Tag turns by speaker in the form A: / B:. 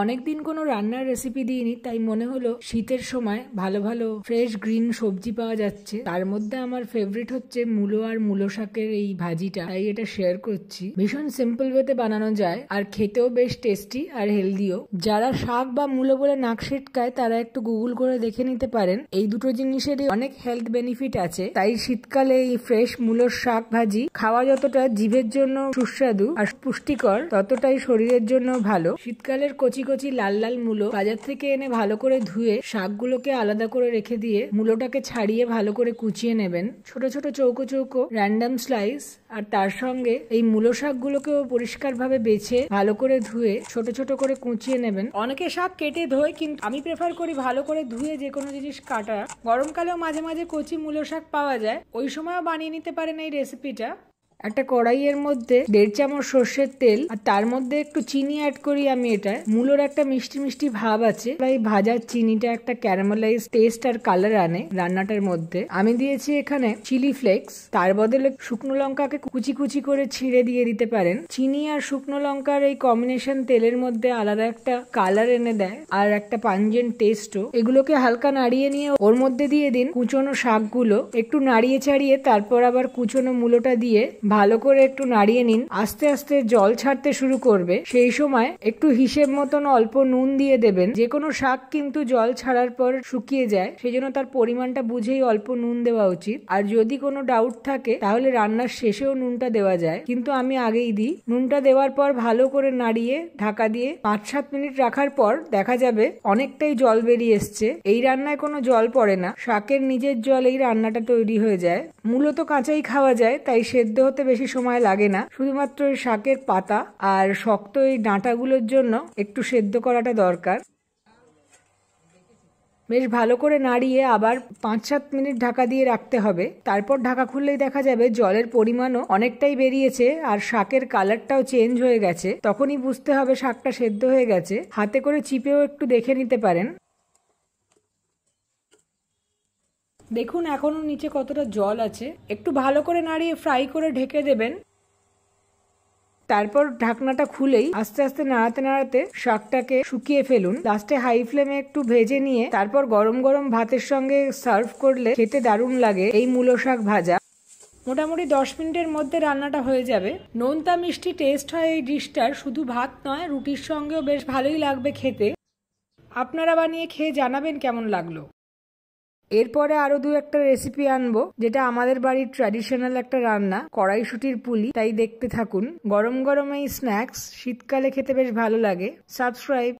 A: অনেকদিন কোনো রান্নার রেসিপি দিইনি, তাই মনে হলো শীতের সময় ভালো ভালো ফ্রেশ গ্রিন সবজি পাওয়া যাচ্ছে। তার মধ্যে আমার ফেভারিট হচ্ছে মূলো আর মূলো শাকের এই ভাজিটা, তাই এটা শেয়ার করছি। ভীষণ সিম্পল ওয়েতে বানানো যায় আর খেতেও বেশ টেস্টি আর হেলদিও। যারা শাক বা মূলো বলে নাক ছিটকায় তারা একটু গুগল করে দেখে নিতে পারেন। এই দুটো জিনিসেরই অনেক হেলথ বেনিফিট আছে, তাই শীতকালে এই ফ্রেশ মূলোর শাক ভাজি খাওয়া যতটা জিভের জন্য সুস্বাদু আর পুষ্টিকর, ততটাই শরীরের জন্য ভালো। শীতকালের কচি কচি লাল লাল মূলো বাজার থেকে এনে ভালো করে ধুয়ে শাকগুলোকে আলাদা করে রেখে দিয়ে মূলোটাকে ছাড়িয়ে ভালো করে কুচিয়ে নেবেন, ছোট ছোট চৌকো চৌকো র্যান্ডম স্লাইস। আর তার সঙ্গে এই মূলো শাকগুলোকেও পরিষ্কার ভাবে বেছে ভালো করে ধুয়ে ছোট ছোট করে কুচিয়ে নেবেন। অনেকে শাক কেটে ধোয়, কিন্তু আমি প্রেফার করি ভালো করে ধুয়ে যে কোনো জিনিস কাটা। গরমকালেও মাঝে মাঝে কচি মূলো শাক পাওয়া যায়, ওই সময়ও বানিয়ে নিতে পারেন এই রেসিপিটা। একটা কড়াইয়ের মধ্যে 1.5 চামচ সর্ষের তেল আর তার মধ্যে একটু চিনি অ্যাড করি আমি। এটা মূলোর একটা মিষ্টি মিষ্টি ভাব আছে, তাই ভাজার চিনিটা একটা ক্যারামেলাইজ টেস্ট আর কালার আনে রান্নাটার মধ্যে। আমি দিয়েছি এখানে চিলি ফ্লেক্স, তার বদলে শুকনো লঙ্কাকে কুচি কুচি করে ছিঁড়ে দিয়ে দিতে পারেন। চিনি আর শুকনো লঙ্কার এই কম্বিনেশন তেলের মধ্যে আলাদা একটা কালার এনে দেয় আর একটা পাঞ্জেন্ট টেস্টও। এগুলোকে হালকা নাড়িয়ে নিয়ে ওর মধ্যে দিয়ে দিন কুচনো শাকগুলো, একটু নাড়িয়ে চাড়িয়ে তারপর আবার কুচনো মূলোটা দিয়ে ভালো করে একটু নাড়িয়ে নিন। আস্তে আস্তে জল ছাড়তে শুরু করবে, সেই সময় একটু হিসেব মতন অল্প নুন দিয়ে দেবেন। যে কোনো শাক কিন্তু জল ছাড়ার পর শুকিয়ে যায়, সেই জন্য তার পরিমাণটা বুঝেই অল্প নুন দেওয়া উচিত। আর যদি কোনো ডাউট থাকে তাহলে রান্নার শেষেও নুনটা দেওয়া যায়, কিন্তু আমি আগেই দিই। নুনটা দেওয়ার পর ভালো করে নাড়িয়ে ঢাকা দিয়ে 5-7 মিনিট রাখার পর দেখা যাবে অনেকটাই জল বেরিয়ে এসছে। এই রান্নায় কোনো জল পড়ে না, শাকের নিজের জল এই রান্নাটা তৈরি হয়ে যায়। মূলত কাঁচাই খাওয়া যায়, তাই সেদ্ধ হতে বেশি সময় লাগে না। শুধুমাত্র এই শাকের পাতা আর শক্ত এই ডাঁটাগুলোর জন্য একটু সেদ্ধ করাটা দরকার। বেশ ভালো করে নাড়িয়ে আবার 5-7 মিনিট ঢাকা দিয়ে রাখতে হবে। তারপর ঢাকা খুললেই দেখা যাবে জলের পরিমাণও অনেকটাই বেরিয়েছে আর শাকের কালারটাও চেঞ্জ হয়ে গেছে। তখনই বুঝতে হবে শাকটা সেদ্ধ হয়ে গেছে। হাতে করে চিপেও একটু দেখে নিতে পারেন। দেখুন এখনো নিচে কতটা জল আছে। একটু ভালো করে নাড়িয়ে ফ্রাই করে ঢেকে দেবেন। তারপর ঢাকনাটা খুলেই আস্তে আস্তে নাড়াতে নাড়াতে শাকটাকে শুকিয়ে ফেলুন। লাস্টে হাই ফ্লেমে একটু ভেজে নিয়ে তারপর গরম গরম ভাতের সঙ্গে সার্ভ করলে খেতে দারুণ লাগে এই মূলো শাক ভাজা। মোটামুটি 10 মিনিটের মধ্যে রান্নাটা হয়ে যাবে। নোনতা মিষ্টি টেস্ট হয় এই ডিশটার, শুধু ভাত নয় রুটির সঙ্গেও বেশ ভালোই লাগবে খেতে। আপনারা বানিয়ে খেয়ে জানাবেন কেমন লাগলো। এরপরে আরো 2-1টা রেসিপি আনবো, যেটা আমাদের বাড়ির ট্র্যাডিশনাল একটা রান্না, কড়াইশুঁটির পুলি। তাই দেখতে থাকুন। গরম গরম এই স্ন্যাক্স শীতকালে খেতে বেশ ভালো লাগে। সাবস্ক্রাইব।